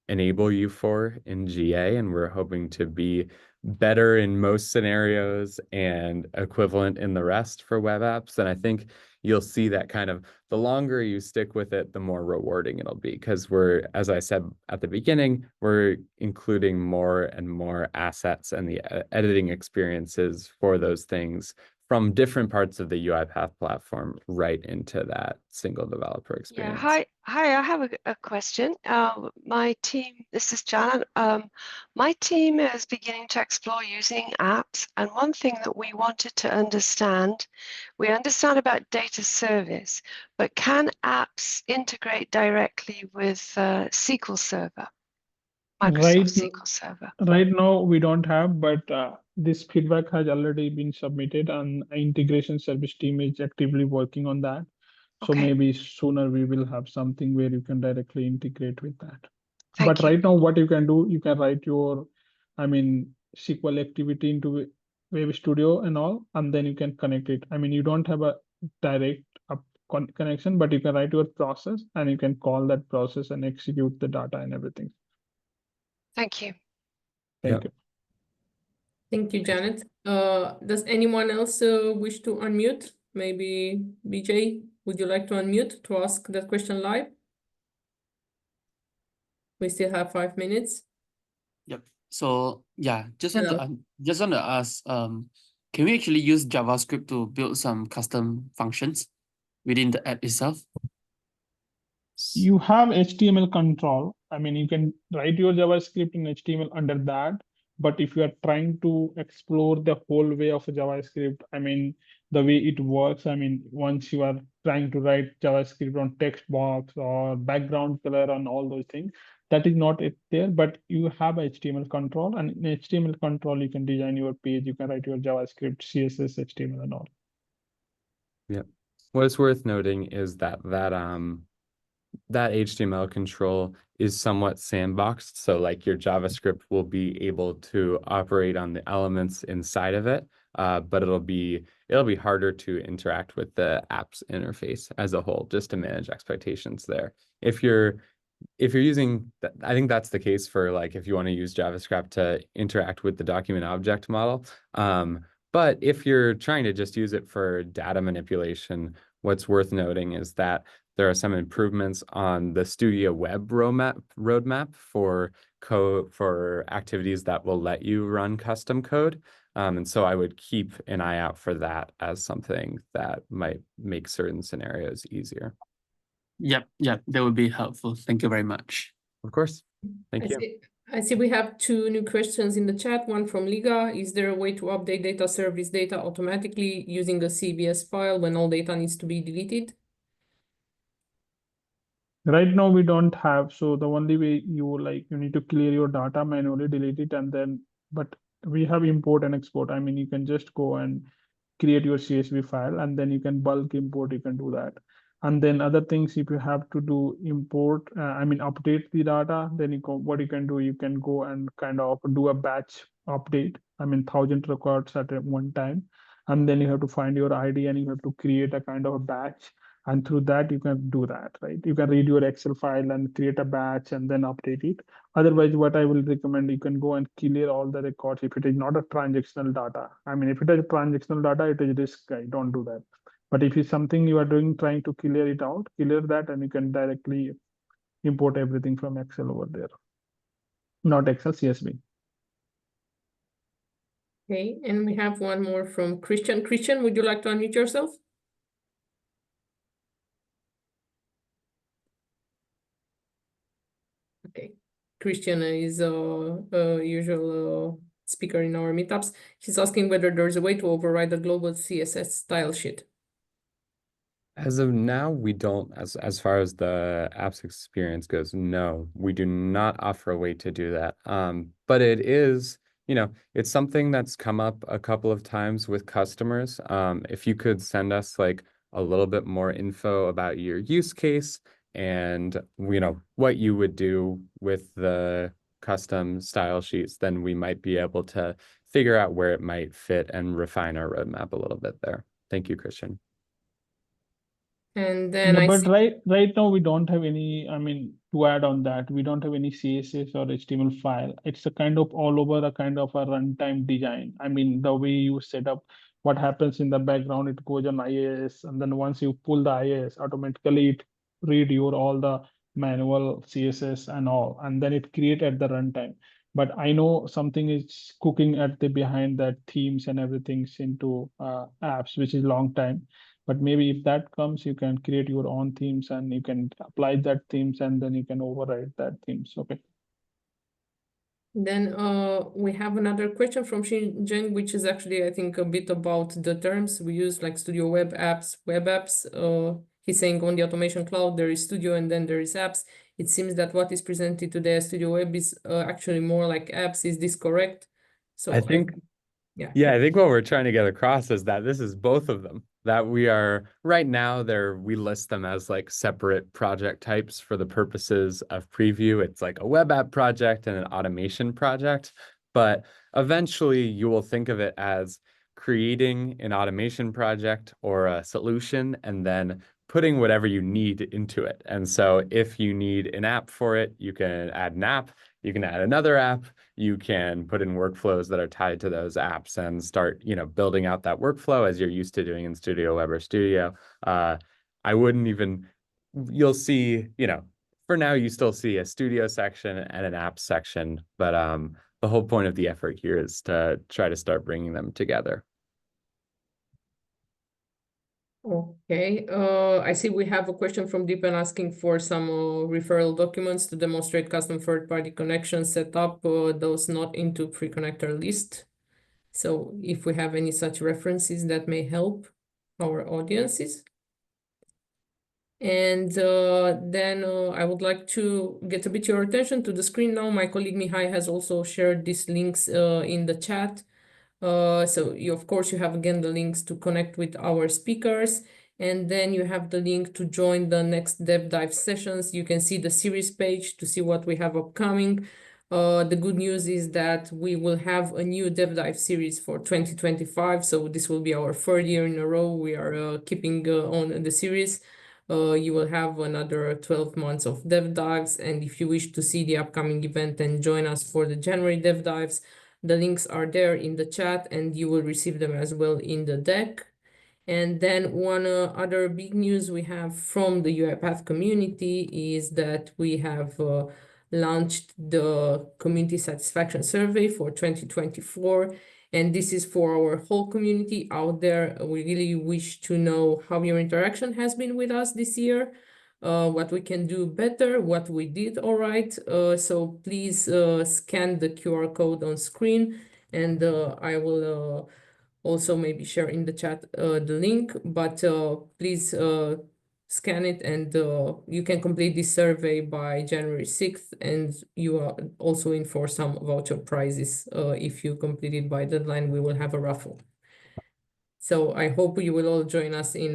enable you for in GA, and we're hoping to be better in most scenarios and equivalent in the rest for web apps. And I think you'll see that kind of the longer you stick with it, the more rewarding it'll be, because we're, as I said at the beginning, we're including more and more assets and the editing experiences for those things from different parts of the UiPath platform right into that single developer experience. Yeah, hi, I have a question. My team, this is Janet. My team is beginning to explore using apps, and one thing that we wanted to understand, we understand about data service, but can apps integrate directly with SQL Server, Microsoft SQL Server? Right now, we don't have, but this feedback has already been submitted, and integration service team is actively working on that. So maybe sooner we will have something where you can directly integrate with that. Thank you. Right now, what you can do, you can write your, SQL activity into Web Studio and all, and then you can connect it. You don't have a direct connection, but you can write your process and you can call that process and execute the data and everything. Thank you. Thank you. Thank you, Janet. Does anyone else wish to unmute? Maybe BJ, would you like to unmute to ask that question live? We still have 5 minutes. Yep. So yeah, just want to ask, can we actually use JavaScript to build some custom functions within the app itself? You have HTML control. You can write your JavaScript in HTML under that. But if you are trying to explore the whole way of JavaScript, the way it works, once you are trying to write JavaScript on text box or background color and all those things, that is not it there, but you have HTML control, and in HTML control, you can design your page, you can write your JavaScript, CSS, HTML and all. Yeah. What is worth noting is that HTML control is somewhat sandboxed. So like your JavaScript will be able to operate on the elements inside of it, but it'll be harder to interact with the app's interface as a whole, just to manage expectations there. If you're using, I think that's the case for like if you want to use JavaScript to interact with the document object model. But if you're trying to just use it for data manipulation, what's worth noting is that there are some improvements on the Studio Web roadmap for code for activities that will let you run custom code. And so I would keep an eye out for that as something that might make certain scenarios easier. Yep, that would be helpful. Thank you very much. Of course. Thank you. I see we have 2 new questions in the chat. One from Liga. Is there a way to update data service data automatically using a CBS file when all data needs to be deleted? Right now we don't have, so the only way you need to clear your data manually, delete it, and then, but we have import and export. I mean, you can just go and create your CSV file, and then you can bulk import, you can do that. And then other things, if you have to do import, update the data, then what you can do, you can go and kind of do a batch update. 1,000 records at one time, and then you have to find your ID and you have to create a kind of a batch. And through that, you can do that, right? You can read your Excel file and create a batch and then update it. Otherwise, what I will recommend, you can go and clear all the records if it is not a transactional data. If it is transactional data, it is risk. Don't do that. But if it's something you are doing, trying to clear it out, clear that, and you can directly import everything from Excel over there. Not Excel, CSV. Okay, and we have one more from Christian. Christian, would you like to unmute yourself? Okay, Christian is a usual speaker in our meetups. He's asking whether there's a way to override the global CSS style sheet. As of now, we don't, as far as the apps experience goes, no, we do not offer a way to do that. But it is, it's something that's come up a couple of times with customers. If you could send us like a little bit more info about your use case and, what you would do with the custom style sheets, then we might be able to figure out where it might fit and refine our roadmap a little bit there. Thank you, Christian. And then Yeah, but right now we don't have any, to add on that, we don't have any CSS or HTML file. It's a kind of all over a kind of a runtime design. The way you set up what happens in the background, it goes on IIS, and then once you pull the IIS, automatically it read your all the manual CSS and all, and then it create at the runtime. But I know something is cooking at the behind that themes and everything's into apps, which is long time. But maybe if that comes, you can create your own themes and you can apply that themes and then you can override that themes. Okay. Then we have another question from Xinjiang, which is actually, I think, a bit about the terms we use, like Studio Web Apps, Web Apps. He's saying on the Automation Cloud, there is Studio and then there is apps. It seems that what is presented today as Studio Web is actually more like apps. Is this correct? So I think, yeah, I think what we're trying to get across is that this is both of them. That we are right now we list them as like separate project types for the purposes of preview. It's like a web app project and an automation project, but eventually you will think of it as creating an automation project or a solution and then putting whatever you need into it. And so if you need an app for it, you can add an app, you can add another app, you can put in workflows that are tied to those apps and start, building out that workflow as you're used to doing in Studio Web or Studio. I wouldn't even, you'll see, for now you still see a Studio section and an app section, but the whole point of the effort here is to try to start bringing them together. Okay, I see we have a question from Deepan asking for some referral documents to demonstrate custom third-party connections set up, those not into pre-connector list. So if we have any such references that may help our audiences. And then I would like to get a bit your attention to the screen now. My colleague Mihai has also shared these links in the chat. So of course you have again the links to connect with our speakers, and then you have the link to join the next Dev Dive sessions. You can see the series page to see what we have upcoming. The good news is that we will have a new Dev Dive series for 2025. So this will be our 3rd year in a row. We are keeping on the series. You will have another 12 months of Dev Dives. And if you wish to see the upcoming event and join us for the January Dev Dives, The links are there in the chat, and you will receive them as well in the deck. And then one other big news we have from the UiPath community is that we have launched the community satisfaction survey for 2024. And this is for our whole community out there. We really wish to know how your interaction has been with us this year, what we can do better, what we did all right. So please scan the QR code on screen, and I will also maybe share in the chat the link, but please scan it, and you can complete this survey by January 6th, and you are also in for some voucher prizes. If you complete it by deadline, we will have a raffle. So I hope you will all join us in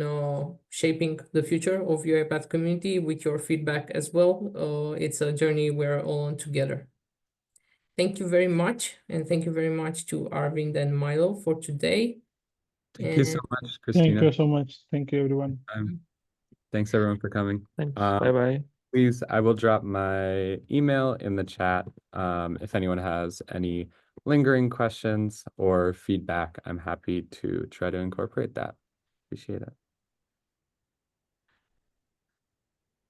shaping the future of UiPath community with your feedback as well. It's a journey we're all on together. Thank you very much, and thank you very much to Arvind and Milo for today. Thank you so much, Thank Christina. you so much. Thank you, everyone. Thanks everyone for coming. Thanks. Bye-bye. Please, I will drop my email in the chat. If anyone has any lingering questions or feedback, I'm happy to try to incorporate that. Appreciate it.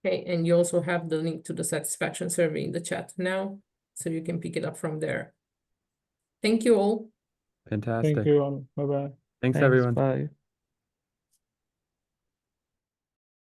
Okay, and you also have the link to the satisfaction survey in the chat now, so you can pick it up from there. Thank you all. Fantastic. Thank you all. Bye-bye. Thanks everyone. Bye.